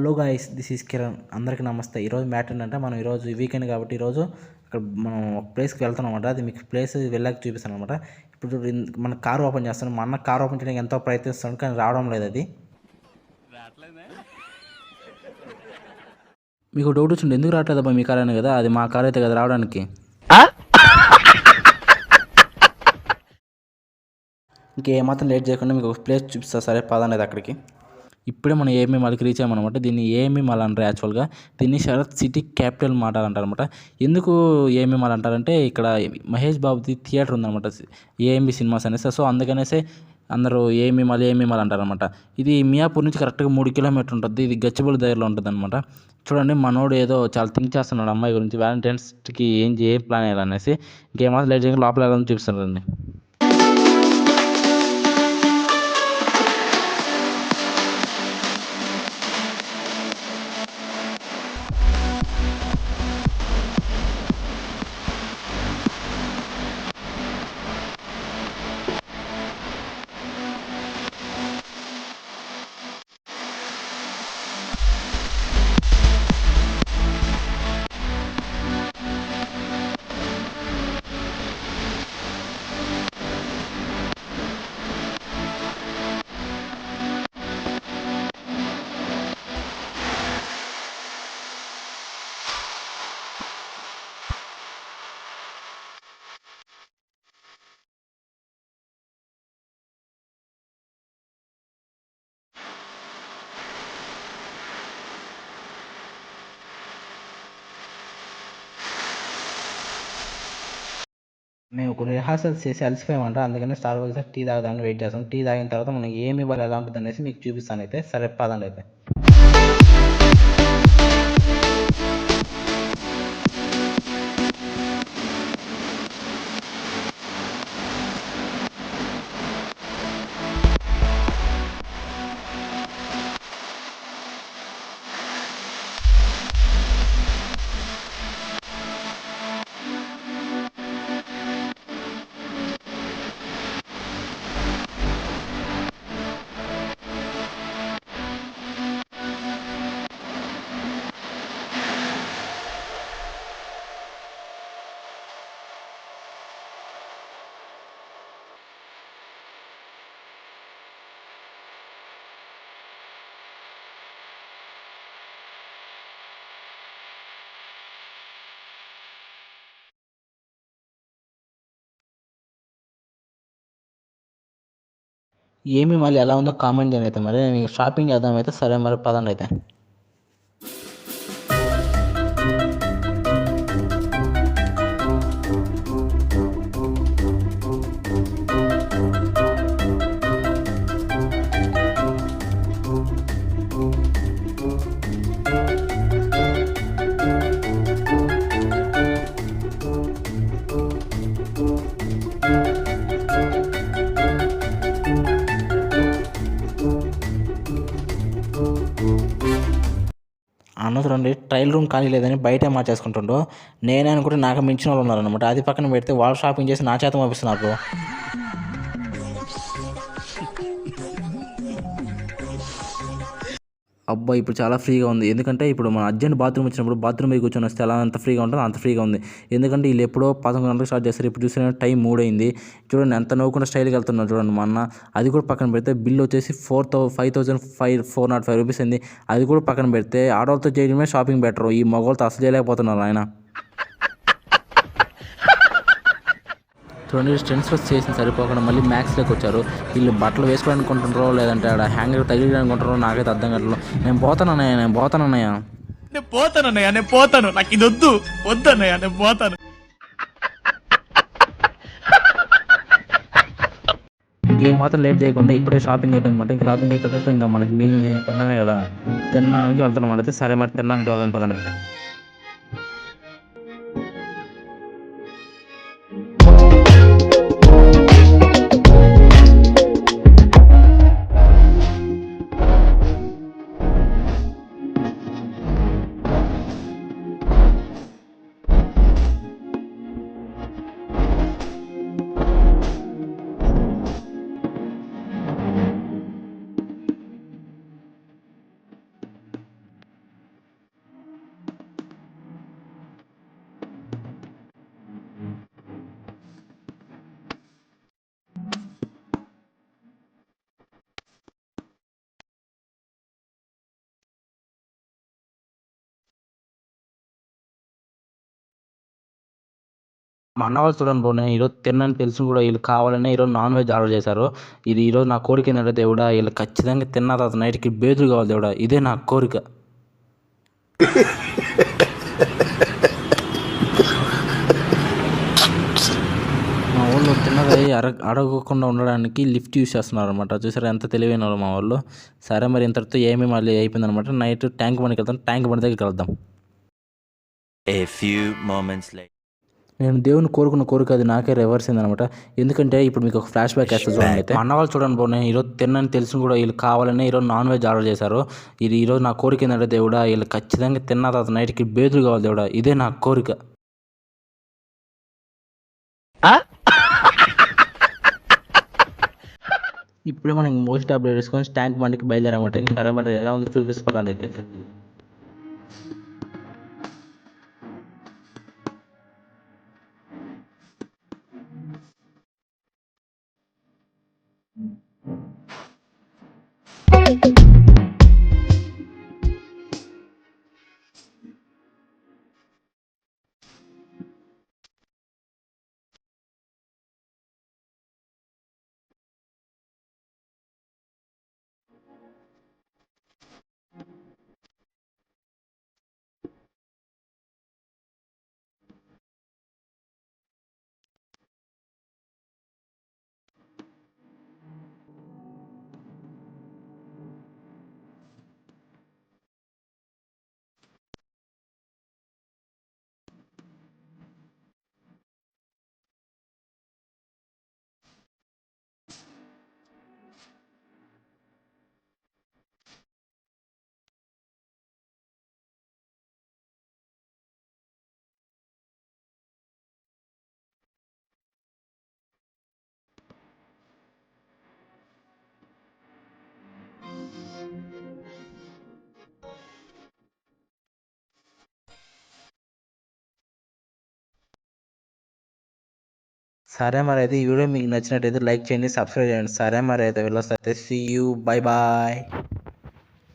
Hello guys, this is Kiran. అందరికీ నమస్తే. ఈరోజు మ్యాటర్ ఏంటంటే మనం ఈరోజు వీకెండ్ కాబట్టి ఈరోజు అక్కడ మనం ఒక ప్లేస్కి వెళ్తాం అనమాట. అది మీకు ప్లేస్ వెళ్ళాక చూపిస్తాను అనమాట. ఇప్పుడు మన కార్ ఓపెన్ చేస్తాను. మా అన్న కార్ ఓపెన్ చేయడానికి ఎంతో ప్రయత్నిస్తాను, కానీ రావడం లేదు. అది మీకు డౌట్ వచ్చింది, ఎందుకు రావట్లేదబ్బా మీ కార్ అని కదా. అది మా కార్ అయితే కదా రావడానికి. ఇంకేమాత్రం లేట్ చేయకుండా మీకు ఒక ప్లేస్ చూపిస్తా. సరే పదండి అక్కడికి. ఇప్పుడే మనం ఏఎంఈ మాల్కి రీచ్ అయ్యామన్నమాట. దీన్ని ఏఎంఈ మాల్ అంటారు. యాక్చువల్గా దీన్ని శరత్ సిటీ క్యాపిటల్ మాల్ అంటారనమాట. ఎందుకు ఏఎంఈ మాల్ అంటారంటే ఇక్కడ మహేష్ బాబుది థియేటర్ ఉందన్నమాట, ఏఎంబి సినిమాస్ అనేసి. సో అందుకనేసి అందరూ ఏఎంఈ మాల్ అంటారనమాట. ఇది మియాపూర్ నుంచి కరెక్ట్గా 3 కిలోమీటర్లు ఉంటుంది. ఇది గచ్చిబౌలి దగ్గరలో ఉంటుంది అనమాట. చూడండి, మనోడు ఏదో చాలా థింక్ చేస్తున్నాడు అమ్మాయి గురించి, వ్యాలంటైన్స్కి ఏం ప్లాన్ చేయాలనేసి. ఇంకేమాత్రం లేట్ చేయకుండా లోపల వెళ్ళాలని చూపిస్తున్నారండి. మేము కొన్ని రిహార్సల్స్ చేసి అలసిపోయామంట, అందుకని స్టార్ బక్స్ టీ తాగడానికి వెయిట్ చేస్తాం. టీ తాగిన తర్వాత మనం ఏమి ఇవ్వాలి, ఎలా ఉంటుంది అనేసి మీకు చూపిస్తాను. అయితే సరే పదండి అయితే. ఏమి మళ్ళీ ఎలా ఉందో కామెంట్ చేయండి. అయితే మరి మీకు షాపింగ్ చేద్దాం. అయితే సరే మరి పదండి అయితే. అన్న చూడండి, ట్రయల్ రూమ్ ఖాళీ లేదని బయటే మార్చేసుకుంటుండో. నేనే అనుకుంటే నాకు మించిన వాళ్ళు ఉన్నారనమాట. అది పక్కన పెడితే వాళ్ళు షాపింగ్ చేసి నా చేత పంపిస్తున్నారు. అబ్బా, ఇప్పుడు చాలా ఫ్రీగా ఉంది. ఎందుకంటే ఇప్పుడు మన అర్జెంట్ బాత్రూమ్ వచ్చినప్పుడు బాత్రూమ్ పోయి కూర్చొని వస్తే ఎలా అంత ఫ్రీగా ఉంటుందో అంత ఫ్రీగా ఉంది. ఎందుకంటే వీళ్ళు ఎప్పుడో 11 గంటలకు స్టార్ట్ చేస్తారు. ఇప్పుడు చూసిన టైం 3 అయింది. చూడండి ఎంత నవ్వుకుండా స్టైల్కి వెళ్తున్నారు చూడండి మా అన్న. అది కూడా పక్కన పెడితే బిల్ వచ్చేసి 4,505 రూపీస్ అయింది. అది కూడా పక్కన పెడితే ఆడవాళ్ళతో చేయడమే షాపింగ్ బెటర్. ఈ మగవాళ్ళతో అసలు చేయలేకపోతున్నారు ఆయన. చూడండి, స్టెన్స్ వర్క్ చేసిన సరిపోకుండా మళ్ళీ మ్యాక్స్లోకి వచ్చారు. వీళ్ళు బట్టలు వేసుకోవడానికి అనుకుంటున్నారో లేదంటే ఆడ హ్యాంగర్ తగిలిడానికి అనుకుంటారో నాకైతే అర్థం కావట్లేదు. నేను పోతానన్నయ్య. నేను పోతాను. నాకు ఇది వద్దన్నయ్య, నేను పోతాను. మాత్రం లేట్ చేయకుండా ఇప్పుడే షాపింగ్ అయిపోయిందన్నమాట. ఇంకా షాపింగ్ అయిపోతే ఇంకా మనకి మేము తిన్నామే కదా, తినడానికి వెళ్తున్నాం. అయితే సరే మరి తినడానికి వెళ్ళాలి పదండి. మా అన్న వాళ్ళు చూడండి బ్రో, నేను ఈరోజు తినని తెలిసి కూడా వీళ్ళు కావాలనే ఈరోజు నాన్ వెజ్ ఆర్డర్ చేశారు. ఇది ఈరోజు నా కోరిక ఏంటంటే దేవుడా, వీళ్ళు ఖచ్చితంగా తిన్న తర్వాత నైట్కి బేదులు కావాలి దేవుడా, ఇదే నా కోరిక. మా వాళ్ళు తిన్నది అడగకుండా ఉండడానికి లిఫ్ట్ యూస్ చేస్తున్నారు అనమాట. చూసారా ఎంత తెలివైన వాళ్ళు మా వాళ్ళు. సరే మరి ఇంతటితో ఏమీ మళ్ళీ అయిపోయింది అనమాట. నైట్ ట్యాంక్ బండికి వెళ్తాం, ట్యాంక్ బండి దగ్గరికి వెళ్దాం. A few moments later. నేను దేవుని కోరుకున్న కోరిక అది నాకే రివర్స్ అయిందనమాట. ఎందుకంటే ఇప్పుడు మీకు ఒక ఫ్లాష్ బ్యాక్ వేస్తే చూడండి. అయితే మా అన్న వాళ్ళు చూడండి బ్రో, నేను ఈరోజు తినని తెలిసి కూడా వీళ్ళు కావాలనే ఈరోజు నాన్ వెజ్ ఆర్డర్ చేశారు. ఇది ఈరోజు నా కోరిక ఏంటంటే దేవుడా, వీళ్ళు ఖచ్చితంగా తిన్న తర్వాత నైట్కి బేదులు కావాలి దేవుడా, ఇదే నా కోరిక. ఇప్పుడే మనం మోస్ట్ టాబ్లెట్ వేసుకొని ట్యాంక్ బండికి బయలుదేరామంటే సరే మరి ఎలా ఉందో చూపిసుకోవాలి. అయితే సరే మరి అయితే ఈ వీడియో మీకు నచ్చినట్టయితే లైక్ చేయండి, సబ్స్క్రైబ్ చేయండి. సరే మరి అయితే వెళ్ళొస్తే సీ యూ, బై బాయ్.